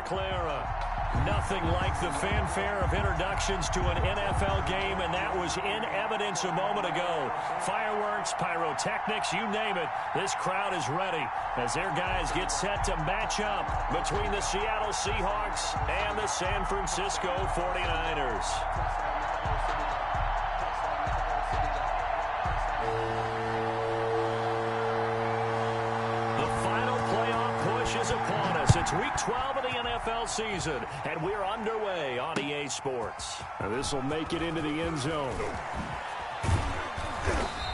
Miracle era. Nothing like the fanfare of introductions to an NFL game, and that was in evidence a moment ago. Fireworks, pyrotechnics, you name it. This crowd is ready as their guys get set to match up between the Seattle Seahawks and the San Francisco 49ers. Upon us. It's week 12 of the NFL season, and we're underway on EA Sports. This will make it into the end zone.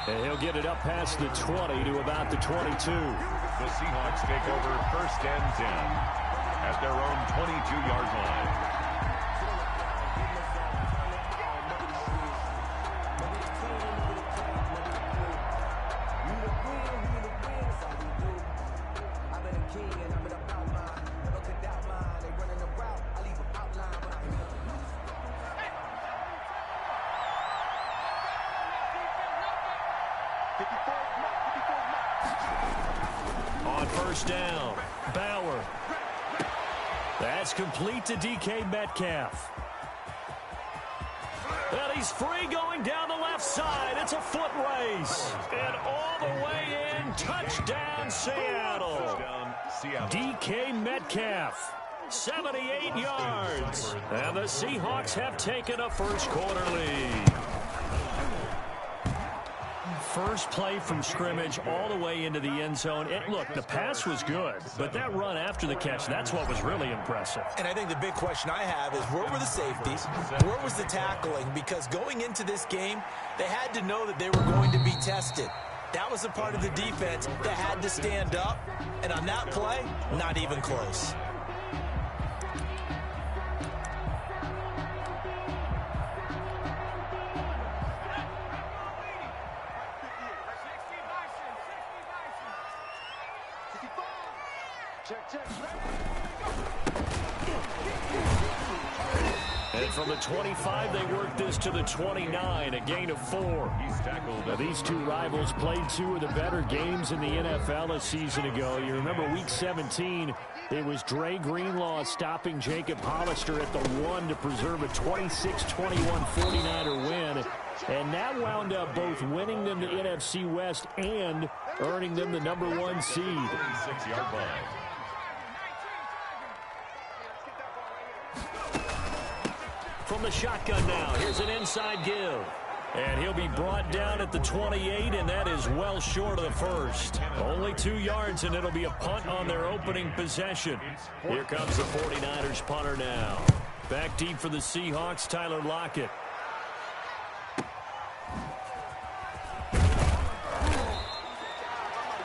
And he'll get it up past the 20 to about the 22. The Seahawks take over 1st and 10 at their own 22-yard line. On 1st down, Bauer. That's complete to DK Metcalf. And he's free going down the left side. It's a foot race. And all the way in, touchdown Seattle. DK Metcalf, 78 yards. And the Seahawks have taken a first-quarter lead. First play from scrimmage all the way into the end zone. Look, the pass was good, but that run after the catch, that's what was really impressive. And I think the big question I have is where were the safeties? Where was the tackling? Because going into this game, they had to know that they were going to be tested. That was a part of the defense that had to stand up. And on that play, not even close. And from the 25, they worked this to the 29, a gain of 4. Now, these two rivals played two of the better games in the NFL a season ago. You remember week 17, it was Dre Greenlaw stopping Jacob Hollister at the 1 to preserve a 26-21 49er win. And that wound up both winning them the NFC West and earning them the number 1 seed. 36-yard line. From the shotgun now, here's an inside give. And he'll be brought down at the 28, and that is well short of the first. Only 2 yards, and it'll be a punt on their opening possession. Here comes the 49ers punter now. Back deep for the Seahawks, Tyler Lockett.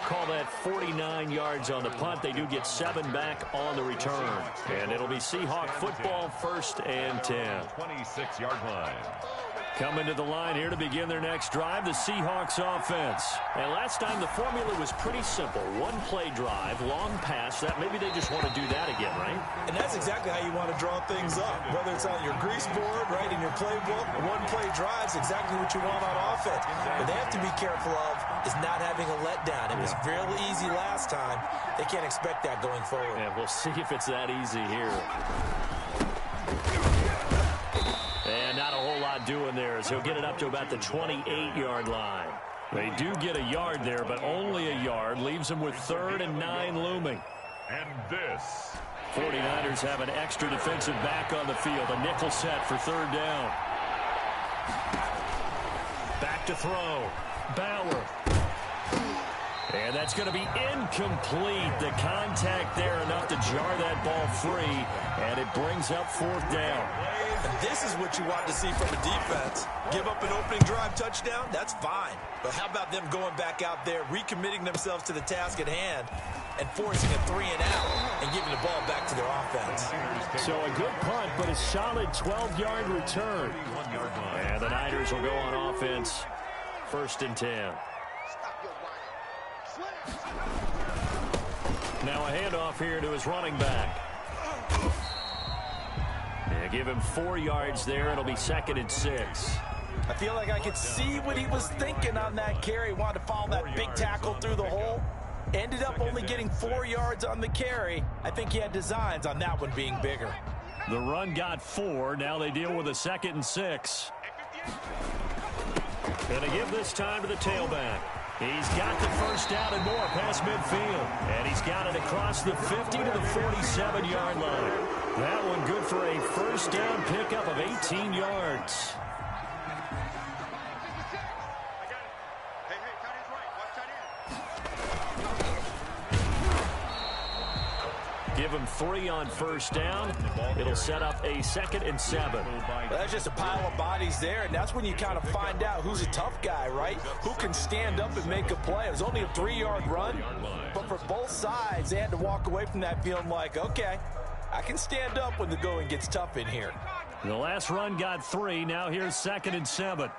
Call that 49 yards on the punt. They do get 7 back on the return. And it'll be Seahawk football, 1st and 10. 26-yard line. Coming to the line here to begin their next drive, the Seahawks offense. And last time the formula was pretty simple. 1-play drive, long pass. That maybe they just want to do that again, right? And that's exactly how you want to draw things up. Whether it's on your grease board, right, in your playbook, 1-play drive is exactly what you want on offense. What they have to be careful of is not having a letdown. It was really easy last time. They can't expect that going forward. And we'll see if it's that easy here. And not a whole lot doing there as he'll get it up to about the 28-yard line. They do get a yard there, but only a yard. Leaves them with 3rd and 9 looming. And this. 49ers have an extra defensive back on the field. A nickel set for 3rd down. Back to throw. Bauer. And that's going to be incomplete. The contact there enough to jar that ball free. And it brings up 4th down. And this is what you want to see from a defense. Give up an opening drive touchdown, that's fine. But how about them going back out there, recommitting themselves to the task at hand, and forcing a 3-and-out and giving the ball back to their offense. So a good punt, but a solid 12-yard return. And the Niners will go on offense, 1st and 10. Now a handoff here to his running back. Yeah, give him 4 yards there. It'll be 2nd and 6. I feel like I could see what he was thinking on that carry. Wanted to follow that big tackle through the hole. Ended up only getting 4 yards on the carry. I think he had designs on that one being bigger. The run got 4. Now they deal with a 2nd and 6. Gonna give this time to the tailback. He's got the first down and more past midfield. And he's got it across the 50 to the 47-yard line. That one good for a first down pickup of 18 yards. Give him 3 on first down. It'll set up a 2nd and 7. Well, that's just a pile of bodies there, and that's when you kind of find out who's a tough guy, right? Who can stand up and make a play. It was only a 3-yard run, but for both sides, they had to walk away from that feeling like, okay, I can stand up when the going gets tough in here. The last run got 3. Now here's 2nd and 7.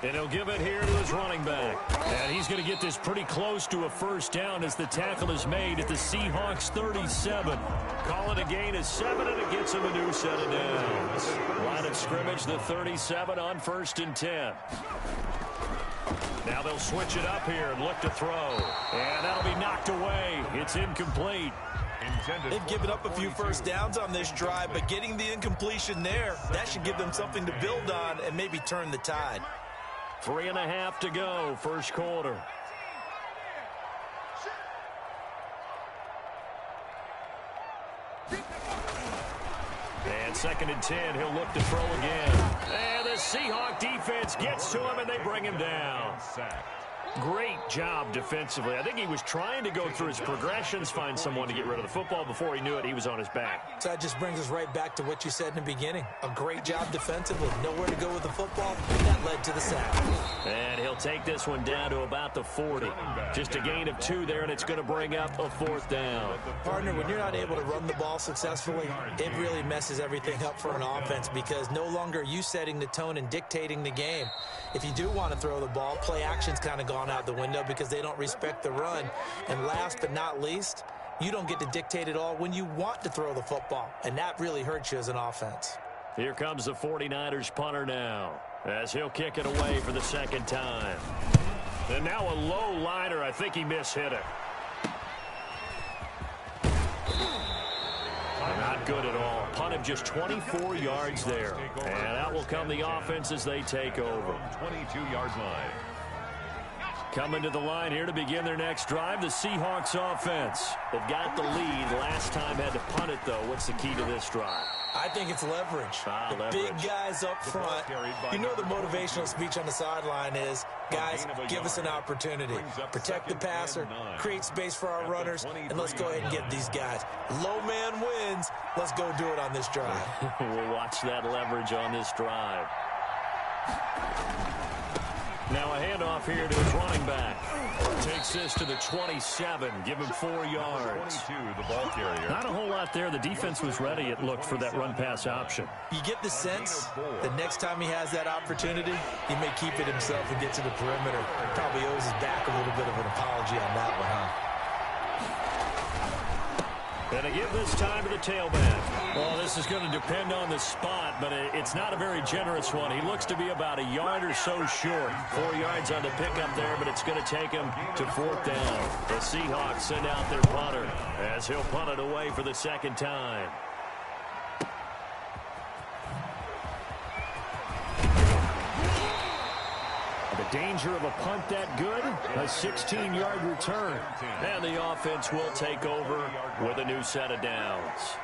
And he'll give it here to his running back. And he's going to get this pretty close to a first down as the tackle is made at the Seahawks 37. Call it a gain of 7, and it gets him a new set of downs. Line of scrimmage, the 37 on 1st and 10. Now they'll switch it up here and look to throw. And that'll be knocked away. It's incomplete. They've given up a few first downs on this drive, but getting the incompletion there, that should give them something to build on and maybe turn the tide. 3.5 to go, first quarter. And 2nd and 10, he'll look to throw again. And the Seahawk defense gets to him, and they bring him down. Great job defensively. I think he was trying to go through his progressions, find someone to get rid of the football. Before he knew it, he was on his back. So that just brings us right back to what you said in the beginning. A great job defensively. Nowhere to go with the football. That led to the sack. And he'll take this one down to about the 40. Just a gain of 2 there, and it's going to bring up a 4th down. Partner, when you're not able to run the ball successfully, it really messes everything up for an offense because no longer are you setting the tone and dictating the game. If you do want to throw the ball, play action's kind of gone out the window because they don't respect the run. And last but not least, you don't get to dictate it all when you want to throw the football. And that really hurts you as an offense. Here comes the 49ers punter now as he'll kick it away for the 2nd time. And now a low liner. I think he mishit it. Not good at all. Punt of just 24 yards there. And out will come the offense as they take over. 22-yard line. Coming to the line here to begin their next drive, the Seahawks offense. They've got the lead. Last time had to punt it, though. What's the key to this drive? I think it's leverage. The big guys up front. You know the motivational speech on the sideline is, guys, give us an opportunity. Protect the passer, create space for our runners, and let's go ahead and get these guys. Low man wins. Let's go do it on this drive. We'll watch that leverage on this drive. Now a handoff here to his running back. Takes this to the 27. Give him 4 yards. 22, the ball carrier. Not a whole lot there. The defense was ready, it looked, for that run-pass option. You get the sense the next time he has that opportunity, he may keep it himself and get to the perimeter. Probably owes his back a little bit of an apology on that one, huh? And to give this time to the tailback. Well, this is going to depend on the spot, but it's not a very generous one. He looks to be about a yard or so short. 4 yards on the pickup there, but it's going to take him to 4th down. The Seahawks send out their punter as he'll punt it away for the 2nd time. The danger of a punt that good, a 16-yard return. And the offense will take over with a new set of downs.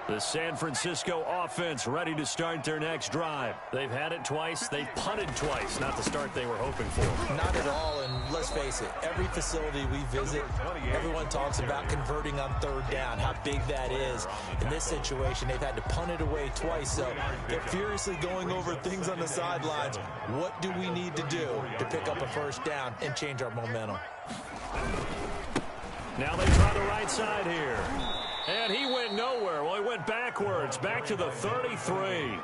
The San Francisco offense ready to start their next drive. They've had it twice. They've punted twice. Not the start they were hoping for. Not at all, and let's face it, every facility we visit, everyone talks about converting on 3rd down, how big that is. In this situation, they've had to punt it away twice, so they're furiously going over things on the sidelines. What do we need to do to pick up a first down and change our momentum? Now they try the right side here. And he went nowhere. Well, he went backwards, back to the 33.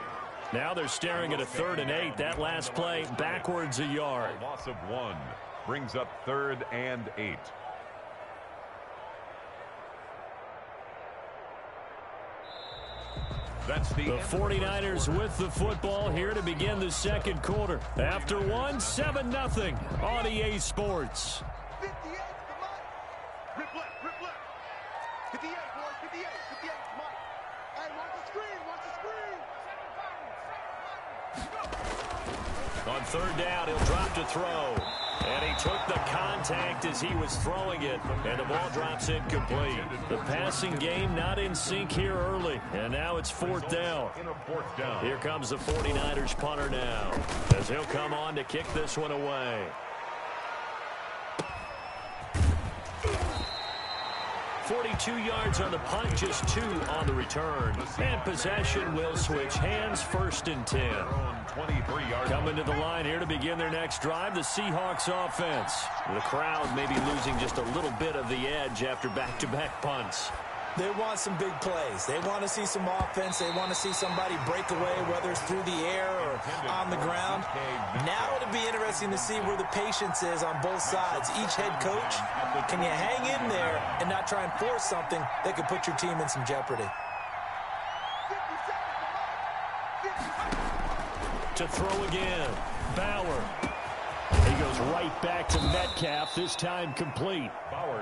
Now they're staring at a 3rd and 8. That last play, backwards a yard. A loss of 1 brings up 3rd and 8. That's the 49ers with the football here to begin the second quarter. After one, 7-0 on EA Sports. 58, come on. Rip left, rip left. 58, boys, 58, 58, come on. Hey, watch the screen, watch the screen. On third down, he'll drop to throw. And he took the contact as he was throwing it, and the ball drops incomplete. The passing game not in sync here early, and now it's fourth down. Here comes the 49ers punter now, as he'll come on to kick this one away. 42 yards on the punt, just 2 on the return. And possession will switch hands, 1st and 10. Coming to the line here to begin their next drive, the Seahawks offense. The crowd maybe losing just a little bit of the edge after back-to-back punts. They want some big plays. They want to see some offense. They want to see somebody break away, whether it's through the air or on the ground. Now it'll be interesting to see where the patience is on both sides. Each head coach, can you hang in there and not try and force something that could put your team in some jeopardy? To throw again, Bauer. He goes right back to Metcalf, this time complete.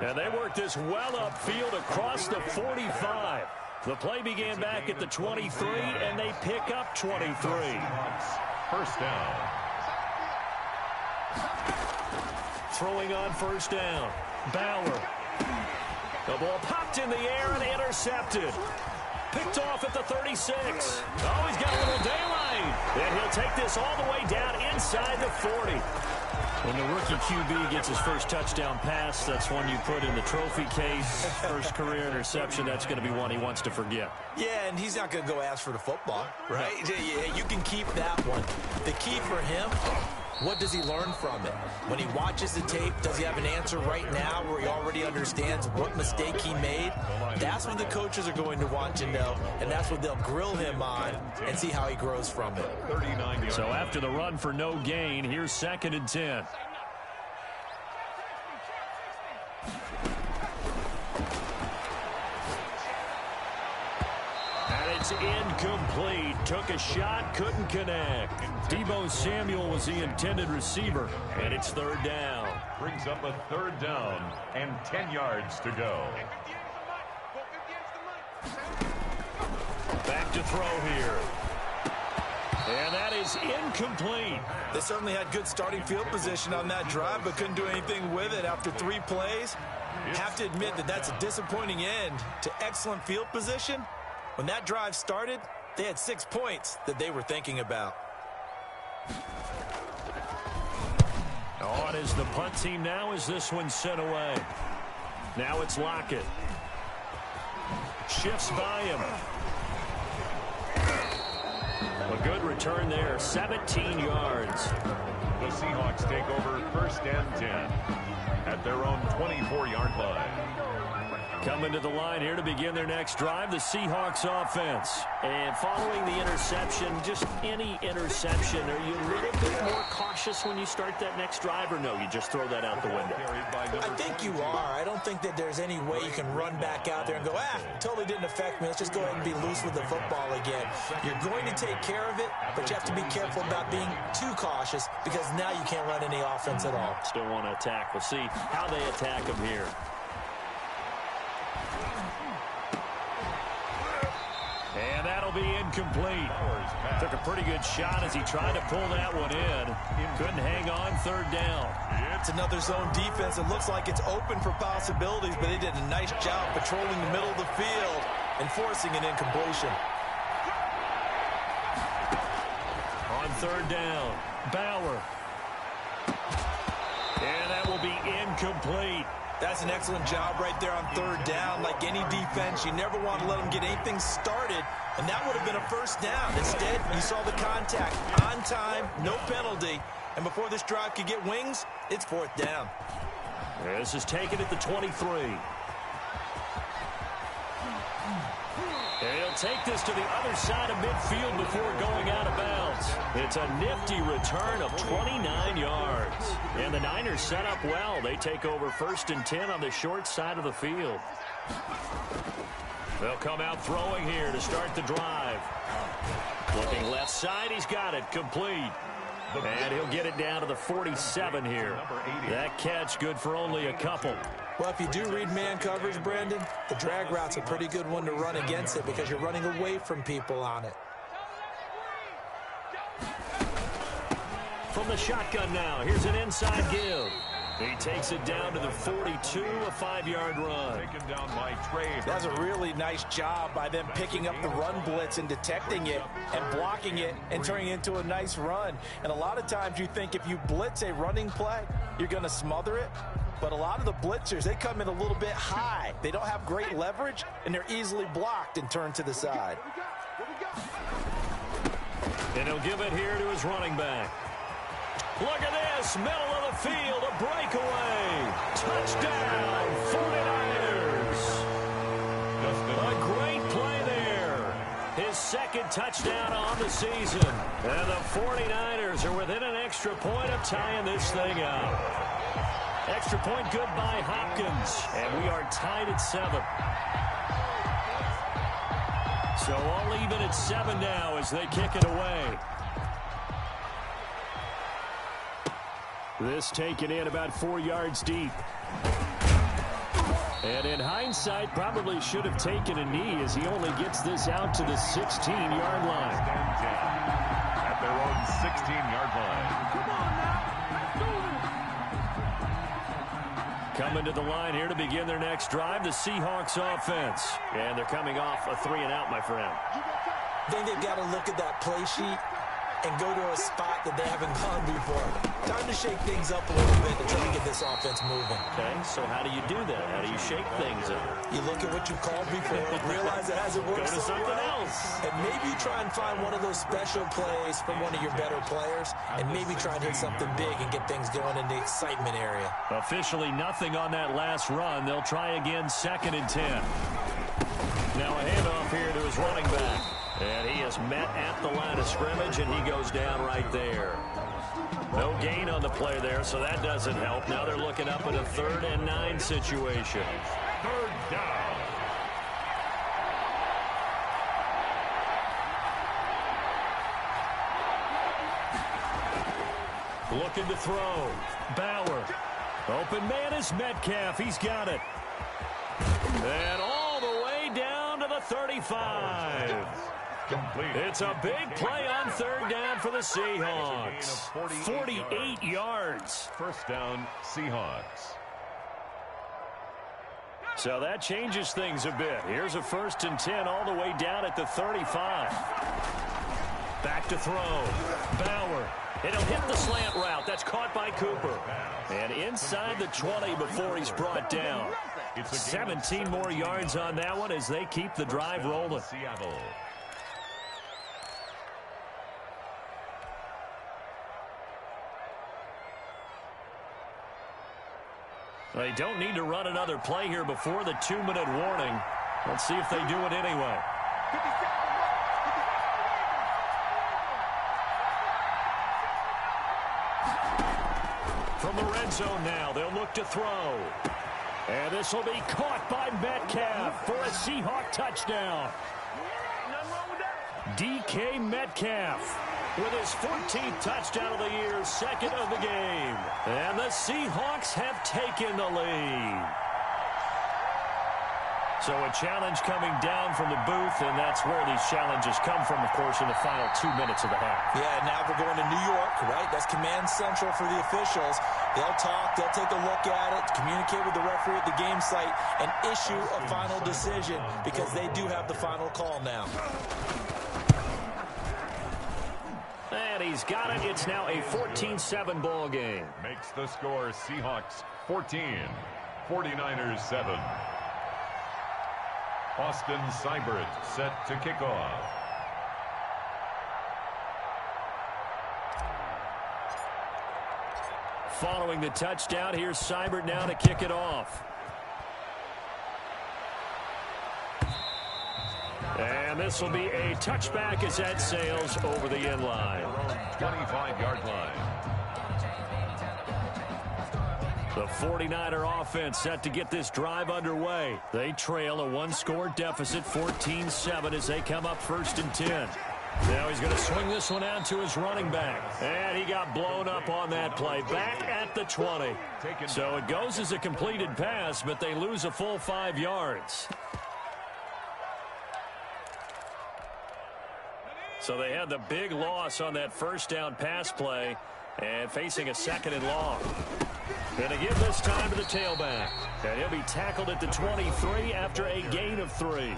And they work this well upfield across the 45. The play began back at the 23, and they pick up 23. First down. Throwing on first down, Bauer. The ball popped in the air and intercepted. Picked off at the 36. Oh, he's got a little daylight. And he'll take this all the way down inside the 40. When the rookie QB gets his first touchdown pass, that's one you put in the trophy case. First career interception, that's going to be one he wants to forget. Yeah, and he's not going to go ask for the football, right? Yeah, you can keep that one. The key for him, what does he learn from it? When he watches the tape, does he have an answer right now where he already understands what mistake he made? That's what the coaches are going to want to know, and that's what they'll grill him on and see how he grows from it. So after the run for no gain, here's 2nd and 10. It's incomplete. Took a shot, couldn't connect. Deebo Samuel was the intended receiver, and it's 3rd down. Brings up a 3rd down and 10 yards to go. Back to throw here. And that is incomplete. They certainly had good starting field position on that drive, but couldn't do anything with it after 3 plays. Have to admit that that's a disappointing end to excellent field position. When that drive started, they had 6 points that they were thinking about. On is the punt team now as this one's sent away. Now it's Lockett. Shifts by him. A good return there, 17 yards. The Seahawks take over 1st and 10 at their own 24-yard line. Coming to the line here to begin their next drive, the Seahawks offense. And following the interception, just any interception, are you a little bit more cautious when you start that next drive, or no, you just throw that out the window? I think you are. I don't think that there's any way you can run back out there and go, totally didn't affect me. Let's just go ahead and be loose with the football again. You're going to take care of it, but you have to be careful about being too cautious because now you can't run any offense at all. Still want to attack. We'll see how they attack him here. And that'll be incomplete. Took a pretty good shot as he tried to pull that one in. Couldn't hang on 3rd down. It's another zone defense. It looks like it's open for possibilities, but they did a nice job patrolling the middle of the field and forcing an incompletion. On 3rd down, Bauer. And that will be incomplete. That's an excellent job right there on 3rd down. Like any defense, you never want to let them get anything started, and that would have been a 1st down. Instead, you saw the contact on time, no penalty, and before this drive could get wings, it's 4th down. This is taken at the 23. And he'll take this to the other side of midfield before going out of bounds. It's a nifty return of 29 yards. And the Niners set up well. They take over 1st and 10 on the short side of the field. They'll come out throwing here to start the drive. Looking left side, he's got it complete. And he'll get it down to the 47 here. That catch good for only a couple. Well, if you do read man coverage, Brandon, the drag route's a pretty good one to run against it because you're running away from people on it. From the shotgun now, here's an inside give. He takes it down to the 42, a 5-yard run. Taken down by Trey. That's a really nice job by them picking up the run blitz and detecting it and blocking it and turning it into a nice run. And a lot of times you think if you blitz a running play, you're going to smother it. But a lot of the blitzers, they come in a little bit high. They don't have great leverage, and they're easily blocked and turned to the side. And he'll give it here to his running back. Look at this, middle of the field, a breakaway. Touchdown, 49ers. A great play there. His second touchdown on the season. And the 49ers are within an extra point of tying this thing up. Extra point good by Hopkins. And we are tied at 7. So all even at 7 now as they kick it away. This taken in about 4 yards deep. And in hindsight, probably should have taken a knee as he only gets this out to the 16-yard line. At their own 16-yard line. Coming to the line here to begin their next drive, the Seahawks offense. And they're coming off a 3-and-out, my friend. I think they've got to look at that play sheet and go to a spot that they haven't gone before. Time to shake things up a little bit to try to get this offense moving. Okay, so how do you do that? How do you shake things up? You look at what you called before, realize it hasn't worked Go to so something well, else. and maybe try and find one of those special plays from one of your better players, and maybe try and hit something big and get things going in the excitement area. Officially nothing on that last run. They'll try again, 2nd and 10. Now a handoff here to his running back. And he is met at the line of scrimmage, and he goes down right there. No gain on the play there, so that doesn't help. Now they're looking up at a 3rd and 9 situation. 3rd down. Looking to throw. Bauer. Open man is Metcalf. He's got it. And all the way down to the 35. Complete. It's a big play on 3rd down for the Seahawks. 48 yards. 1st down, Seahawks. So that changes things a bit. Here's a 1st and 10 all the way down at the 35. Back to throw. Bauer. It'll hit the slant route. That's caught by Cooper. And inside the 20 before he's brought down. 17 more yards on that one as they keep the drive rolling. Seattle. They don't need to run another play here before the 2-minute warning. Let's see if they do it anyway. From the red zone now, they'll look to throw. And this will be caught by Metcalf for a Seahawk touchdown. DK Metcalf with his 14th touchdown of the year, 2nd of the game. And the Seahawks have taken the lead. So a challenge coming down from the booth, and that's where these challenges come from, of course, in the final 2 minutes of the half. Yeah, now we're going to New York, right? That's command central for the officials. They'll talk, they'll take a look at it, communicate with the referee at the game site, and issue a final decision because they do have the final call now. And he's got it. It's now a 14-7 ball game. Makes the score Seahawks 14, 49ers 7. Austin Seibert set to kick off. Following the touchdown, here's Seibert now to kick it off. And this will be a touchback as that sails over the end line. 25-yard line. The 49er offense set to get this drive underway. They trail a one-score deficit, 14-7, as they come up 1st and 10. Now he's going to swing this one out to his running back. And he got blown up on that play. Back at the 20. So it goes as a completed pass, but they lose a full 5 yards. So they had the big loss on that first down pass play and facing a 2nd and long. Going to give this time to the tailback. And he'll be tackled at the 23 after a gain of 3.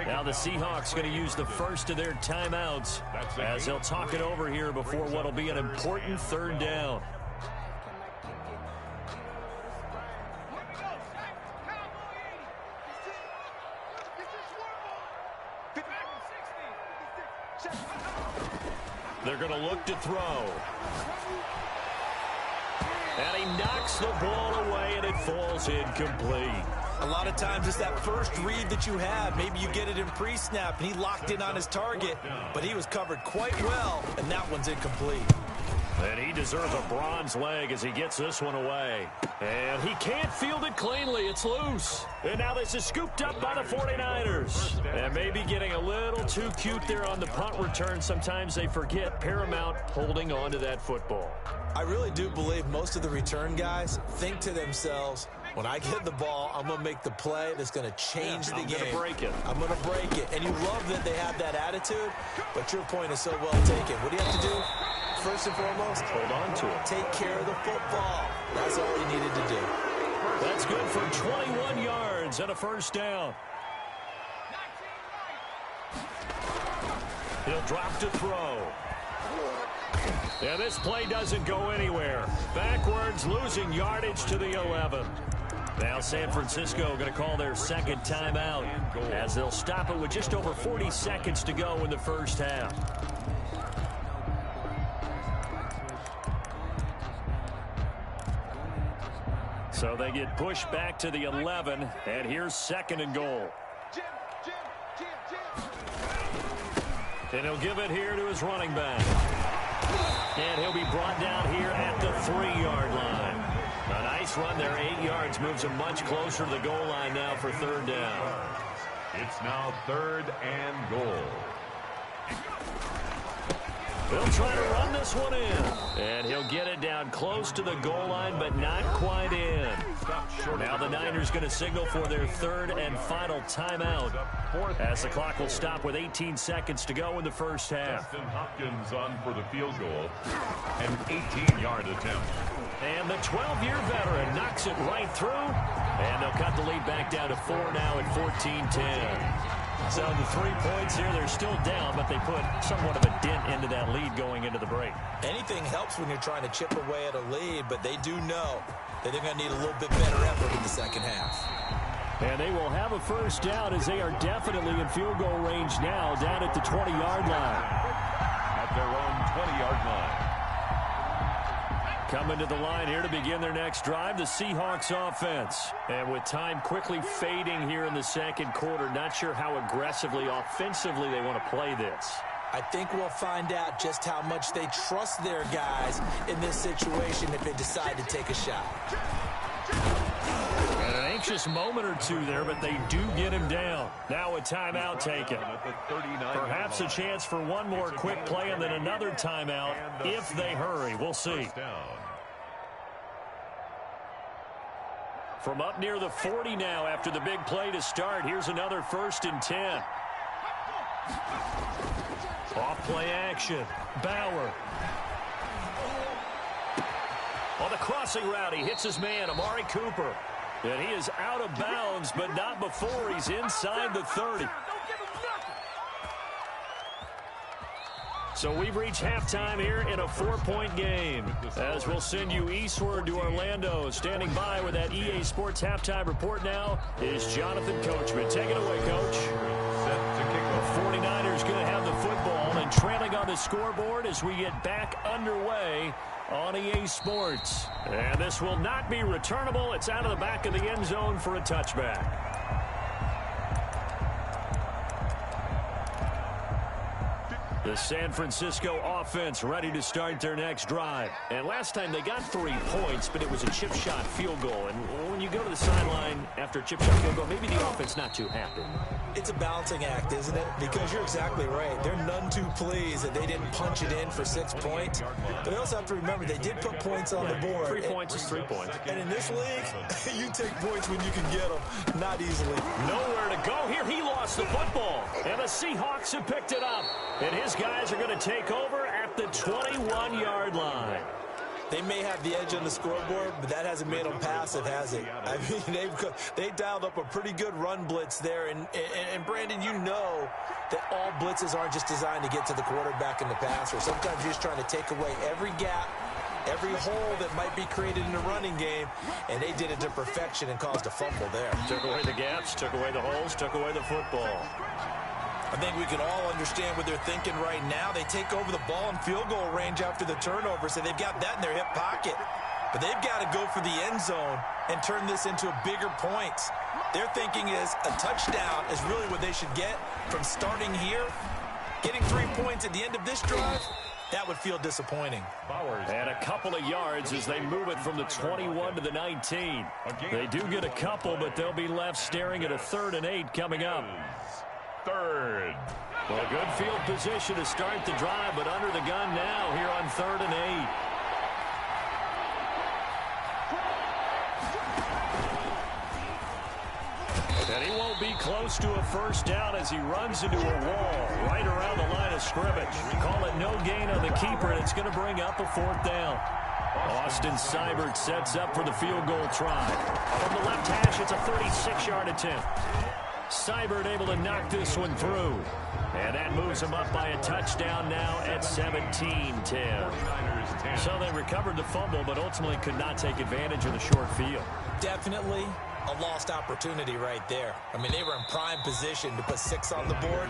Now the Seahawks going to use the first of their timeouts as they'll talk it over here before what will be an important 3rd down. They're going to look to throw. And he knocks the ball away, and it falls incomplete. A lot of times it's that first read that you have. Maybe you get it in pre-snap, and he locked in on his target, but he was covered quite well, and that one's incomplete. And he deserves a bronze leg as he gets this one away. And he can't field it cleanly. It's loose. And now this is scooped up by the 49ers. And maybe getting a little too cute there on the punt return. Sometimes they forget paramount holding on to that football. I really do believe most of the return guys think to themselves, when I get the ball, I'm going to make the play that's going to change the game. I'm going to break it. I'm going to break it. And you love that they have that attitude, but your point is so well taken. What do you have to do? First and foremost, hold on to it. Take care of the football. That's all he needed to do. That's good for 21 yards and a 1st down. He'll drop to throw. Yeah, this play doesn't go anywhere. Backwards, losing yardage to the 11. Now San Francisco going to call their 2nd timeout as they'll stop it with just over 40 seconds to go in the 1st half. So they get pushed back to the 11, and here's 2nd and goal. And he'll give it here to his running back. And he'll be brought down here at the 3-yard line. A nice run there, 8 yards, moves him much closer to the goal line now for 3rd down. It's now 3rd and goal. They'll try to run this one in. And he'll get it down close to the goal line, but not quite in. Now the Niners going to signal for their 3rd and final timeout as the clock will stop with 18 seconds to go in the 1st half. Dustin Hopkins on for the field goal. An 18-yard attempt. And the 12-year veteran knocks it right through. And they'll cut the lead back down to 4 now at 14-10. So the 3 points here, they're still down, but they put somewhat of a dent into that lead going into the break. Anything helps when you're trying to chip away at a lead, but they do know that they're going to need a little bit better effort in the 2nd half. And they will have a 1st down as they are definitely in field goal range now down at the 20-yard line. At their own 20-yard line. Coming to the line here to begin their next drive, the Seahawks offense. And with time quickly fading here in the 2nd quarter, not sure how aggressively, offensively they want to play this. I think we'll find out just how much they trust their guys in this situation if they decide to take a shot. And an anxious moment or two there, but they do get him down. Now a timeout taken. Perhaps a chance for one more quick play and then another timeout if they hurry. We'll see. From up near the 40 now after the big play to start, here's another 1st and 10. Off-play action. Bauer. On the crossing route, he hits his man, Amari Cooper. And he is out of bounds, but not before he's inside the 30. So we've reached halftime here in a 4-point game. As we'll send you eastward to Orlando. Standing by with that EA Sports halftime report now is Jonathan Coachman. Take it away, Coach. The 49ers going to have the football and trailing on the scoreboard as we get back underway on EA Sports. And this will not be returnable. It's out of the back of the end zone for a touchback. The San Francisco offense ready to start their next drive. And last time they got 3 points, but it was a chip shot field goal. And when you go to the sideline after a chip shot field goal, maybe the offense not too happy. It's a balancing act, isn't it? Because you're exactly right. They're none too pleased that they didn't punch it in for 6 points. But they also have to remember they did put points on the board. 3 points is 3 points. And in this league, you take points when you can get them, not easily. Nowhere to go here. He lost the football. And the Seahawks have picked it up. And his guys are going to take over at the 21-yard line. They may have the edge on the scoreboard, but that hasn't made them passive, has it? I mean, they dialed up a pretty good run blitz there. And Brandon, you know that all blitzes aren't just designed to get to the quarterback in the passer. Sometimes you're just trying to take away every gap, every hole that might be created in the running game, and they did it to perfection and caused a fumble there. Took away the gaps, took away the holes, took away the football. I think we can all understand what they're thinking right now. They take over the ball in field goal range after the turnover, so they've got that in their hip pocket. But they've got to go for the end zone and turn this into a bigger point. Their thinking is a touchdown is really what they should get from starting here. Getting 3 points at the end of this drive, that would feel disappointing. And a couple of yards as they move it from the 21 to the 19. They do get a couple, but they'll be left staring at a 3rd and 8 coming up. 3rd. Well, good field position to start the drive, but under the gun now here on 3rd and 8. And he won't be close to a first down as he runs into a wall right around the line of scrimmage. Call it no gain on the keeper, and it's going to bring up a 4th down. Austin Seibert sets up for the field goal try. From the left hash, it's a 36-yard attempt. Seibert able to knock this one through. And that moves him up by a touchdown now at 17-10. So they recovered the fumble, but ultimately could not take advantage of the short field. Definitely a lost opportunity right there. I mean, they were in prime position to put 6 on the board.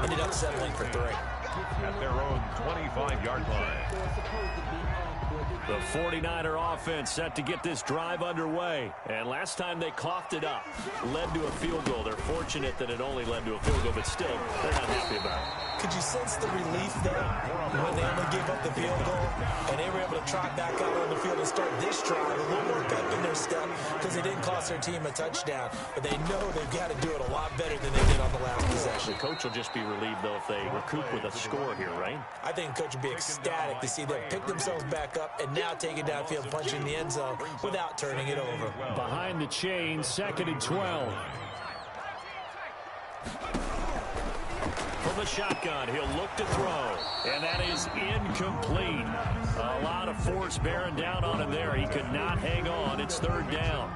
Ended up settling for 3. At their own 25-yard line. The 49er offense set to get this drive underway. And last time they coughed it up, led to a field goal. They're fortunate that it only led to a field goal, but still, they're not happy about it. Could you sense the relief there when they only gave up the field goal and they were able to trot back out on the field and start this drive a little more pep in their step because they didn't cost their team a touchdown, but they know they've got to do it a lot better than they did on the last possession. The coach will just be relieved, though, if they recoup with a score here, right? I think the coach would be ecstatic to see them pick themselves back up and now take it downfield, punching the end zone without turning it over. Behind the chain, 2nd and 12. From the shotgun, he'll look to throw, and that is incomplete. A lot of force bearing down on him there. He could not hang on. It's 3rd down.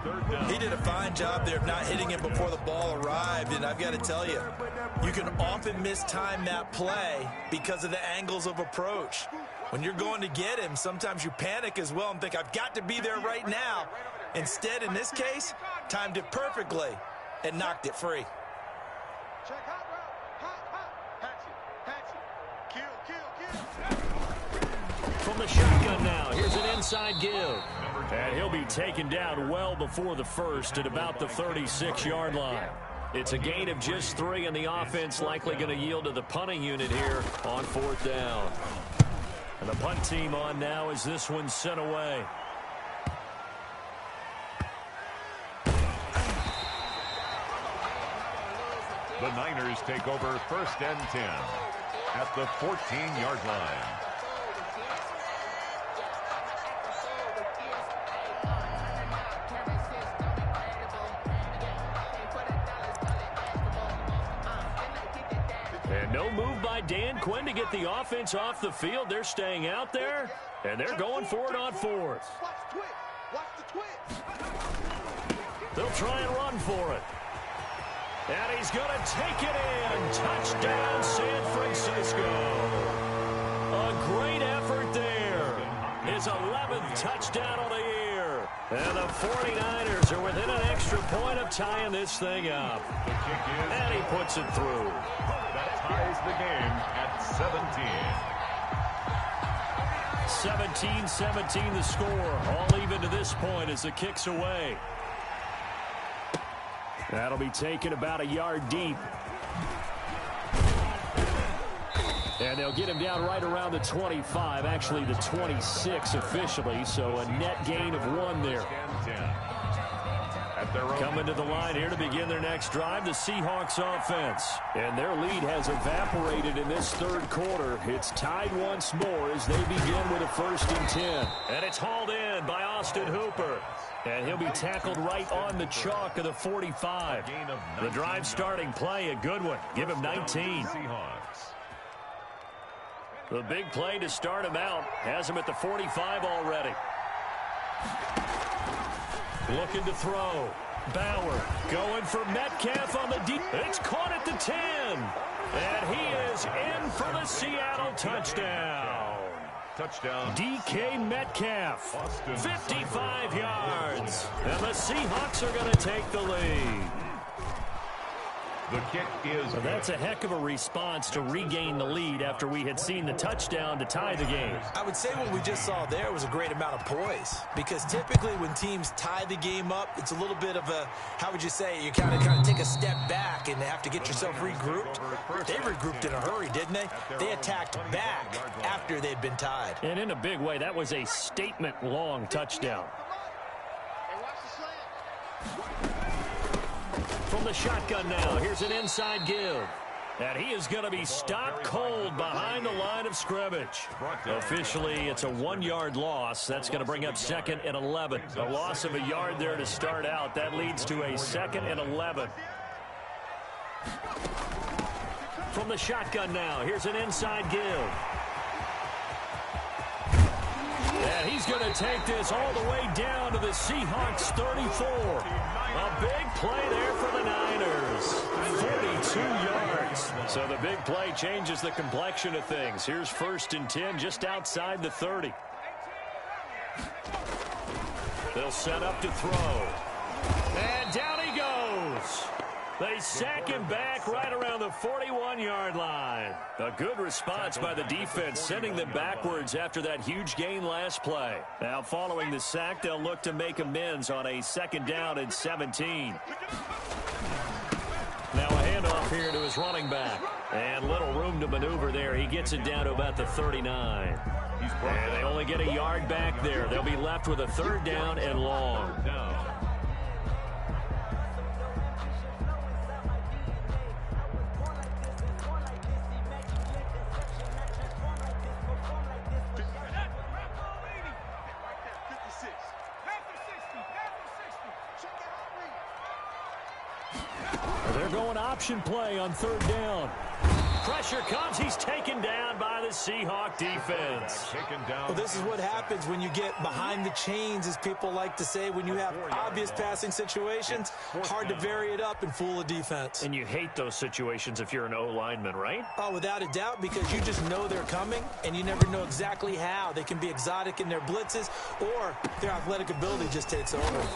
He did a fine job there of not hitting it before the ball arrived, and I've got to tell you, you can often mistime that play because of the angles of approach. When you're going to get him, sometimes you panic as well and think, I've got to be there right now. Instead, in this case, timed it perfectly and knocked it free. Check hot route. Hot. Hatch it. Kill. From the shotgun now, here's an inside give. And he'll be taken down well before the first at about the 36-yard line. It's a gain of just 3, and the offense likely going to yield to the punting unit here on 4th down. And the punt team on now as this one's sent away. The Niners take over 1st and 10 at the 14-yard line. And no move by Dan Quinn to get the offense off the field. They're staying out there, and they're going for it on 4th. Watch the twitch. They'll try and run for it. And he's going to take it in. Touchdown, San Francisco. A great effort there. His 11th touchdown of the year. And the 49ers are within an extra point of tying this thing up. And he puts it through. That ties the game at 17. 17-17 the score. All even to this point as the kick's away. That'll be taken about a yard deep. And And they'll get him down right around the 25, actually the 26 officially, so a net gain of 1 there. Coming to the line here to begin their next drive, the Seahawks offense. And their lead has evaporated in this third quarter. It's tied once more as they begin with a 1st and 10. And it's hauled in by Austin Hooper. And he'll be tackled right on the chalk of the 45. The drive starting play, a good one. Give him 19. The big play to start him out has him at the 45 already. Looking to throw. Bauer going for Metcalf on the deep. It's caught at the 10. And he is in for the Seattle touchdown. Touchdown. DK Metcalf, 55 yards. And the Seahawks are going to take the lead. The kick is good. That's a heck of a response to regain the lead after we had seen the touchdown to tie the game. I would say what we just saw there was a great amount of poise, because typically when teams tie the game up, it's a little bit of a, how would you say, you kind of take a step back and have to get yourself regrouped. They regrouped in a hurry, didn't they? They attacked back after they'd been tied. And in a big way, that was a statement-long touchdown. From the shotgun now, here's an inside give. And he is going to be stopped cold behind the line of scrimmage. Officially, it's a 1-yard loss. That's going to bring up 2nd and 11. A loss of a yard there to start out. That leads to a 2nd and 11. From the shotgun now, here's an inside give. And he's going to take this all the way down to the Seahawks 34. A big play there for the Niners. 42 yards. So the big play changes the complexion of things. Here's 1st and 10 just outside the 30. They'll set up to throw. And down he goes. They sack him back right around the 41-yard line. A good response by the defense, sending them backwards after that huge gain last play. Now following the sack, they'll look to make amends on a 2nd down and 17. Now a handoff here to his running back. And little room to maneuver there. He gets it down to about the 39. And they only get a yard back there. They'll be left with a 3rd down and long. They're going option play on 3rd down. Pressure comes. He's taken down by the Seahawk defense. Well, this is what happens when you get behind the chains, as people like to say. When you have obvious passing situations, hard to vary it up and fool a defense. And you hate those situations if you're an O-lineman, right? Oh, without a doubt, because you just know they're coming, and you never know exactly how. They can be exotic in their blitzes, or their athletic ability just takes over.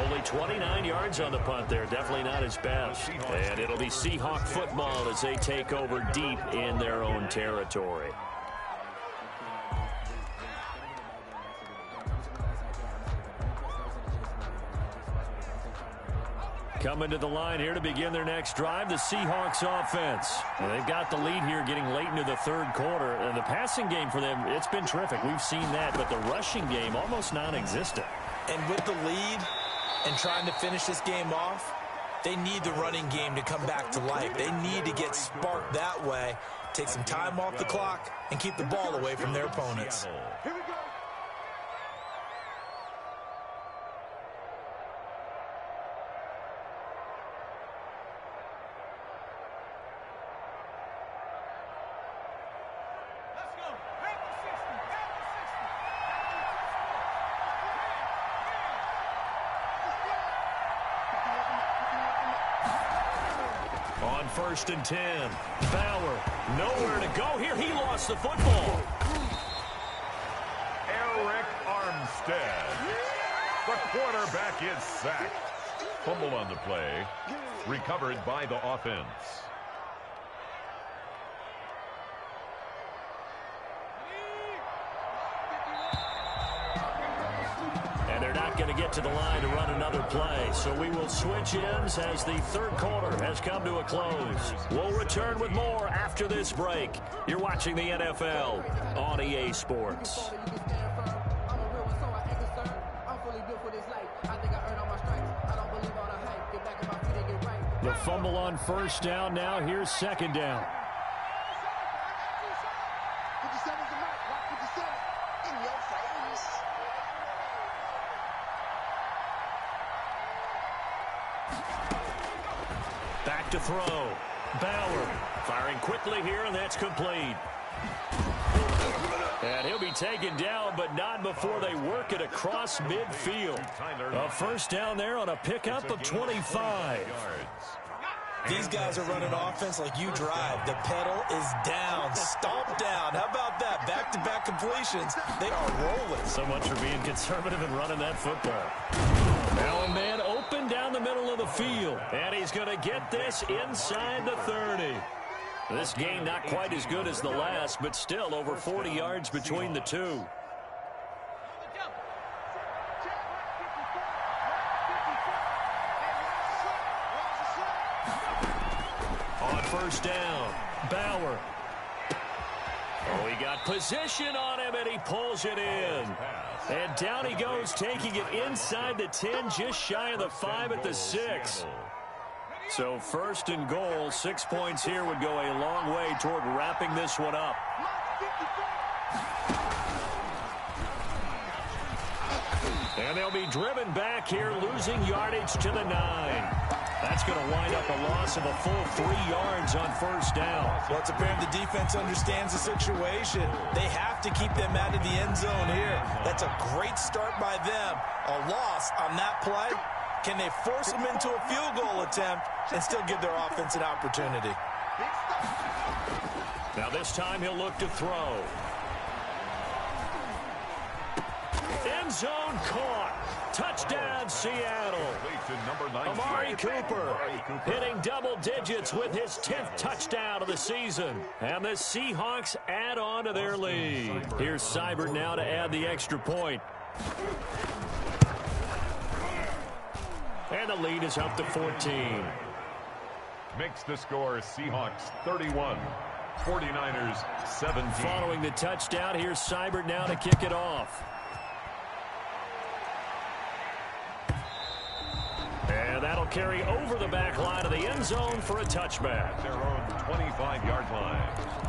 Only 29 yards on the punt there. Definitely not his best. And it'll be Seahawk football as they take over deep in their own territory. Coming to the line here to begin their next drive, the Seahawks offense. And they've got the lead here getting late into the 3rd quarter. And the passing game for them, it's been terrific. We've seen that, but the rushing game almost non-existent. And with the lead and trying to finish this game off, they need the running game to come back to life. They need to get sparked that way, take some time off the clock, and keep the ball away from their opponents. Here we go. On 1st and 10, Bauer, nowhere to go here. He lost the football. Eric Armstead. The quarterback is sacked. Fumble on the play. Recovered by the offense. And they're not going to get to the line to run another play. So we will switch ends as the third quarter has come to a close. We'll return with more after this break. You're watching the NFL on EA Sports. The fumble on first down. Now here's second down. Back to throw. Bauer firing quickly here, and that's complete. And he'll be taken down, but not before they work it across midfield. A first down there on a pickup of 25. These guys are running offense like you drive. The pedal is down, stomp down. How about that? Back-to-back completions. They are rolling. So much for being conservative and running that football. Now a man open down the middle of the field. And he's going to get this inside the 30. This game not quite as good as the last, but still over 40 yards between the two. On first down, Bauer. Oh, he got position on him, and he pulls it in. And down he goes, taking it inside the 10, just shy of the 5 at the 6. So first and goal, 6 points here would go a long way toward wrapping this one up. And they'll be driven back here, losing yardage to the 9. That's going to wind up a loss of a full 3 yards on first down. Well, it's apparent the defense understands the situation. They have to keep them out of the end zone here. That's a great start by them. A loss on that play. Can they force them into a field goal attempt and still give their offense an opportunity? Now this time he'll look to throw. End zone caught. Touchdown, Seattle. Amari Cooper hitting double digits with his 10th touchdown of the season. And the Seahawks add on to their lead. Here's Seibert now to add the extra point. And the lead is up to 14. Makes the score Seahawks 31, 49ers 17. Following the touchdown, here's Seibert now to kick it off. And that'll carry over the back line of the end zone for a touchback. Their own 25-yard line.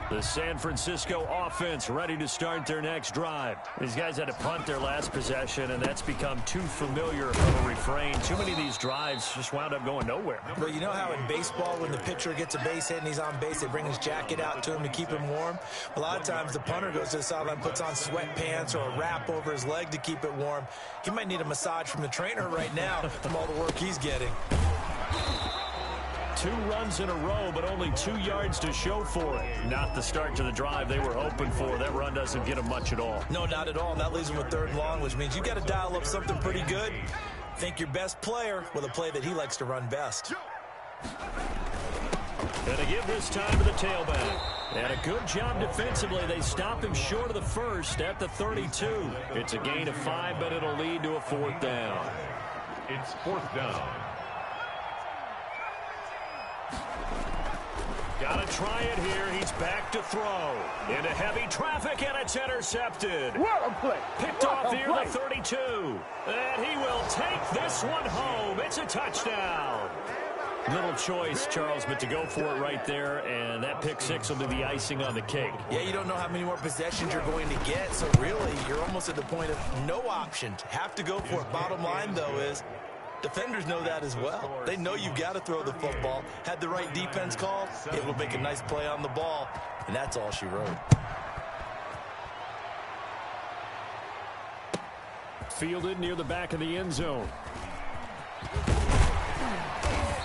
The San Francisco offense ready to start their next drive. These guys had to punt their last possession, and that's become too familiar of a refrain. Too many of these drives just wound up going nowhere. Well, you know how in baseball, when the pitcher gets a base hit and he's on base, they bring his jacket out to him to keep him warm? A lot of times the punter goes to the sideline, puts on sweatpants or a wrap over his leg to keep it warm. He might need a massage from the trainer right now from all the work he's getting. 2 runs in a row, but only 2 yards to show for it. Not the start to the drive they were hoping for. That run doesn't get them much at all. No, not at all. And that leaves them with 3rd and long, which means you got to dial up something pretty good. Think your best player with a play that he likes to run best. And to give this time to the tailback. And a good job defensively. They stop him short of the first at the 32. It's a gain of 5, but it'll lead to a 4th down. It's 4th down. Got to try it here. He's back to throw. Into heavy traffic, and it's intercepted. Picked off near the 32. And he will take this one home. It's a touchdown. Little choice, Charles, but to go for it right there, and that pick 6 will be the icing on the cake. Yeah, you don't know how many more possessions you're going to get, so really you're almost at the point of no option. Have to go for it. Bottom line, though, is defenders know that as well. They know you've got to throw the football. Had the right defense call, it will make a nice play on the ball, and that's all she wrote. Fielded near the back of the end zone.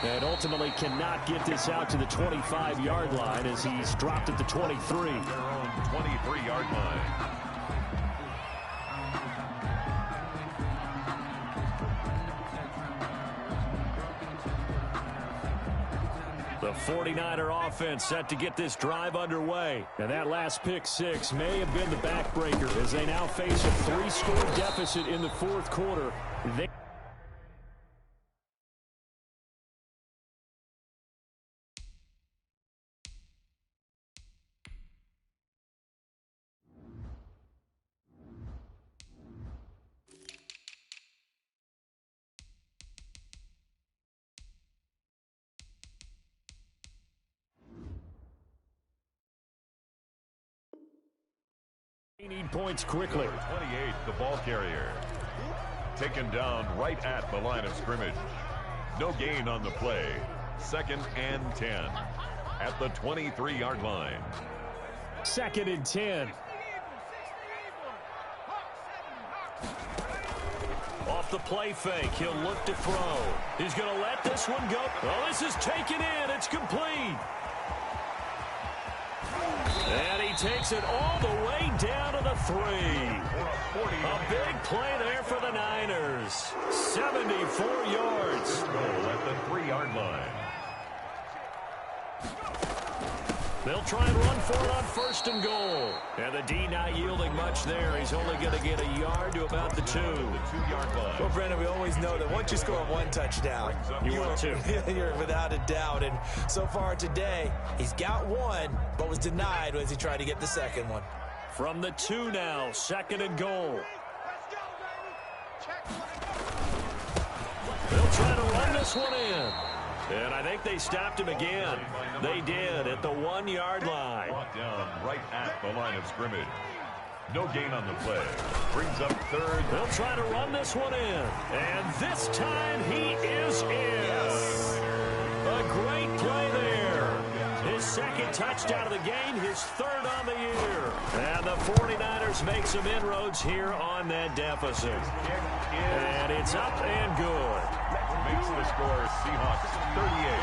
And ultimately cannot get this out to the 25-yard line as he's dropped at the 23. Their own 23-yard line. The 49er offense set to get this drive underway. And that last pick six may have been the backbreaker as they now face a 3-score deficit in the fourth quarter. They need points quickly. Number 28, the ball carrier. Taken down right at the line of scrimmage. No gain on the play. 2nd and 10 at the 23-yard line. 2nd and 10. Off the play fake, he'll look to throw. He's going to let this one go. Oh, this is taken in. It's complete. And he takes it all the way down to the 3. A big play there for the Niners. 74 yards. Goal at the 3-yard line. They'll try and run for it on 1st and goal. And the D not yielding much there. He's only going to get a yard to about the 2. The 2-yard line. Well, Brandon, we always know that once you score one touchdown, you want 2. You're without a doubt. And so far today, he's got 1, but was denied as he tried to get the 2nd one. From the 2 now, 2nd and goal. They'll try to run this one in. And I think they stopped him again. They did at the 1-yard line. Brought down right at the line of scrimmage. No gain on the play. Brings up 3rd. They'll try to run this one in. And this time he is in. A great play there. His 2nd touchdown of the game, his 3rd on the year. And the 49ers make some inroads here on that deficit. And it's up and good. Makes the score Seahawks 38,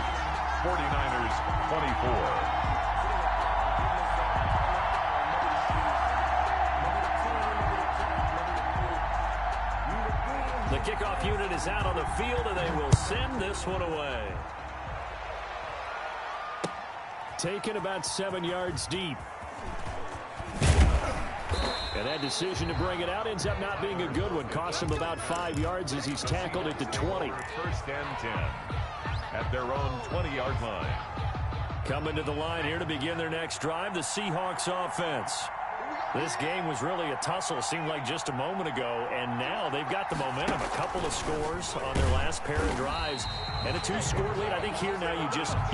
49ers 24. The kickoff unit is out on the field, and they will send this one away. Taken about 7 yards deep. And that decision to bring it out ends up not being a good one. Cost him about 5 yards as he's tackled at the 20. 1st and 10 at their own 20-yard line. Coming to the line here to begin their next drive, the Seahawks offense. This game was really a tussle, seemed like just a moment ago, and now they've got the momentum. A couple of scores on their last pair of drives, and a 2-score lead. I think here now you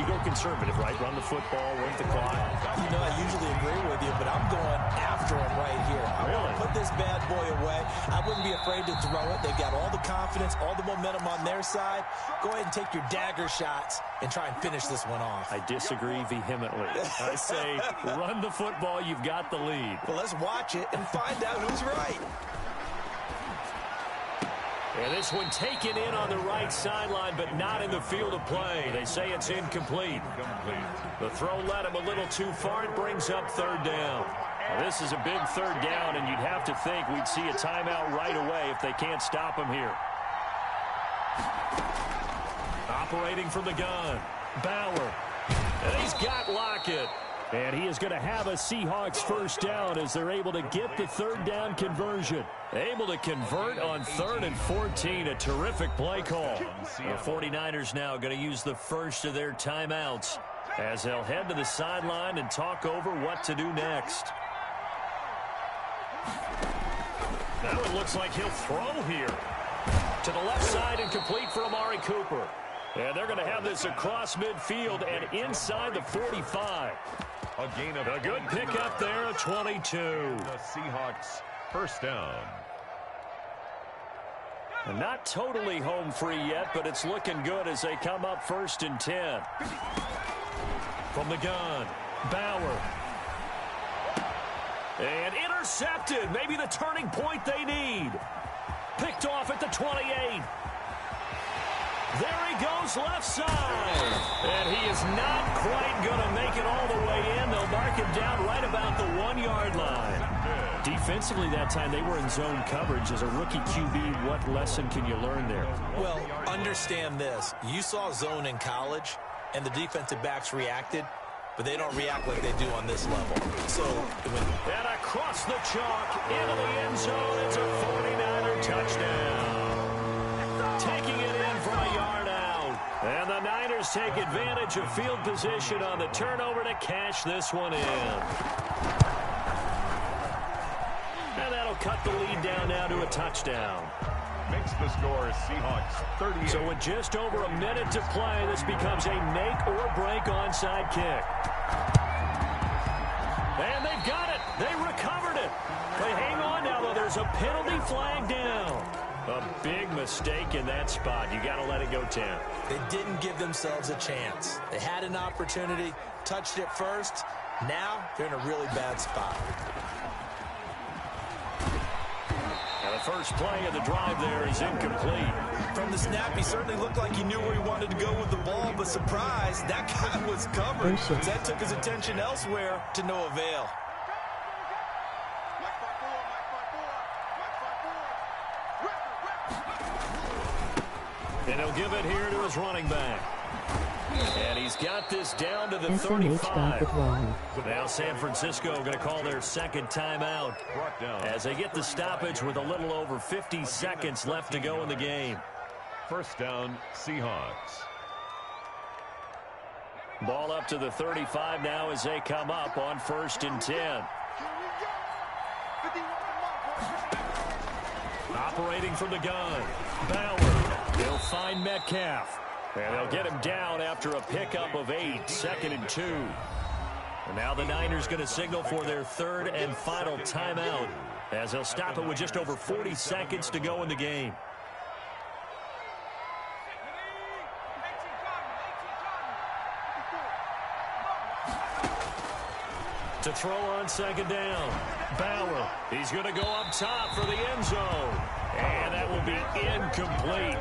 go conservative, right? Run the football, work the clock. You know, I usually agree with you, but I'm going after him right here. I want to put this bad boy away. I wouldn't be afraid to throw it. They've got all the confidence, all the momentum on their side. Go ahead and take your dagger shots and try and finish this one off. I disagree vehemently. I say run the football. You've got the lead. Well, let's watch it and find out who's right. And this one taken in on the right sideline, but not in the field of play. They say it's incomplete. The throw led him a little too far. It brings up 3rd down. Now, this is a big 3rd down, and you'd have to think we'd see a timeout right away if they can't stop him here. Operating from the gun, Bauer. And he's got Lockett. And he is going to have a Seahawks 1st down as they're able to get the 3rd down conversion. Able to convert on 3rd and 14. A terrific play call. The 49ers now going to use the first of their timeouts as they'll head to the sideline and talk over what to do next. Now it looks like he'll throw here. To the left side and complete for Amari Cooper. And they're going to have this across midfield and inside the 45. A good pickup there, a 22. The Seahawks 1st down. And not totally home free yet, but it's looking good as they come up 1st and 10. From the gun, Bauer. And intercepted. Maybe the turning point they need. Picked off at the 28. There he goes left side. And he is not quite going to make it all the way in. They'll mark him down right about the 1-yard line. Defensively that time they were in zone coverage. As a rookie QB, what lesson can you learn there? Well, understand this. You saw zone in college. and the defensive backs reacted, but they don't react like they do on this level. So, and across the chalk, into the end zone, it's a 49er touchdown. Taking it in from a yard out. And the Niners take advantage of field position on the turnover to cash this one in. And that'll cut the lead down now to a touchdown. Makes the score Seahawks 38. So with just over a minute to play, this becomes a make-or-break onside kick. And they've got it. They recovered it. But hang on now, though. There's a penalty flag down. A big mistake in that spot. You got to let it go 10. They didn't give themselves a chance. They had an opportunity, touched it first. Now they're in a really bad spot. Now the first play of the drive there is incomplete. From the snap, he certainly looked like he knew where he wanted to go with the ball, but surprise, that guy was covered. That took his attention elsewhere to no avail. And he'll give it here to his running back. And he's got this down to the 35. Now San Francisco going to call their second timeout as they get the stoppage with a little over 50 seconds left to go in the game. First down, Seahawks. Ball up to the 35 now as they come up on 1st and 10. Operating from the gun, Bauer. He'll find Metcalf. And they'll get him down after a pickup of 8, 2nd and 2. And now the Niners going to signal for their third and final timeout as they'll stop it with just over 40 seconds to go in the game. To throw on 2nd down, Bauer. He's going to go up top for the end zone. And that will be incomplete.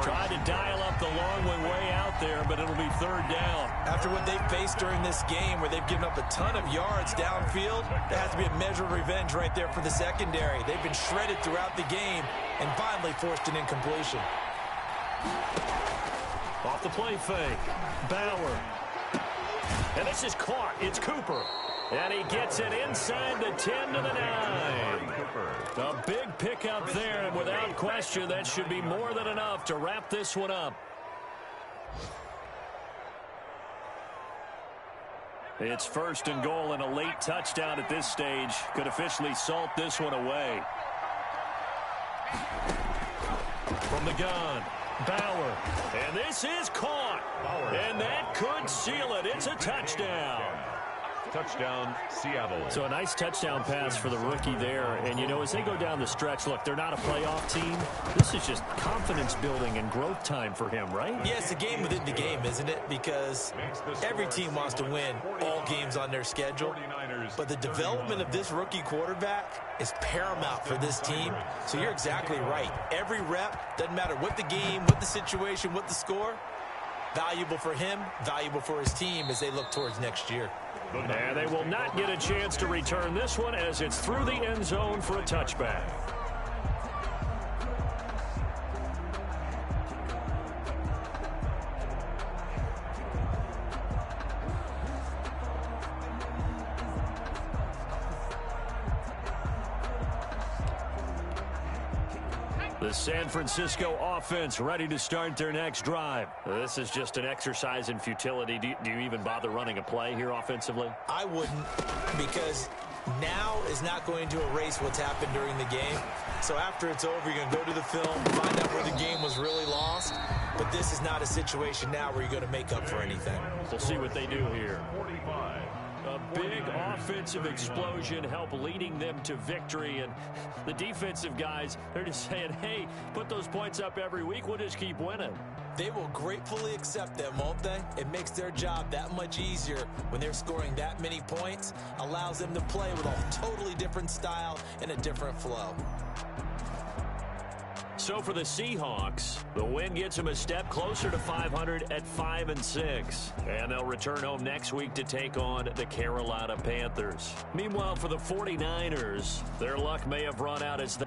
Tried to dial up the long way out there, but it'll be 3rd down. After what they've faced during this game where they've given up a ton of yards downfield, there has to be a measure of revenge right there for the secondary. They've been shredded throughout the game and finally forced an incompletion. Off the play fake, Bauer. And this is caught. It's Cooper. And he gets it inside the 10 to the 9. A big pickup there, and without question, that should be more than enough to wrap this one up. It's 1st and goal, and a late touchdown at this stage could officially salt this one away. From the gun, Bauer. And this is caught. And that could seal it. It's a touchdown. Touchdown, Seattle. So a nice touchdown pass for the rookie there. And, you know, as they go down the stretch, look, they're not a playoff team. This is just confidence building and growth time for him, right? Yeah, it's a game within the game, isn't it? Because every team wants to win all games on their schedule. But the development of this rookie quarterback is paramount for this team. So you're exactly right. Every rep, doesn't matter what the game, what the situation, what the score, valuable for him, valuable for his team as they look towards next year. And they will not get a chance to return this one as it's through the end zone for a touchback. The San Francisco offense ready to start their next drive. This is just an exercise in futility. Do you even bother running a play here offensively? I wouldn't, because now is not going to erase what's happened during the game. So after it's over, you're going to go to the film, find out where the game was really lost. But this is not a situation now where you're going to make up for anything. We'll see what they do here. A big offensive explosion help leading them to victory, and the defensive guys, they're just saying, hey, put those points up every week, we'll just keep winning. They will gratefully accept them, won't they? It makes their job that much easier when they're scoring that many points, allows them to play with a totally different style and a different flow. So for the Seahawks, the win gets them a step closer to 500 at 5-6. And they'll return home next week to take on the Carolina Panthers. Meanwhile, for the 49ers, their luck may have run out as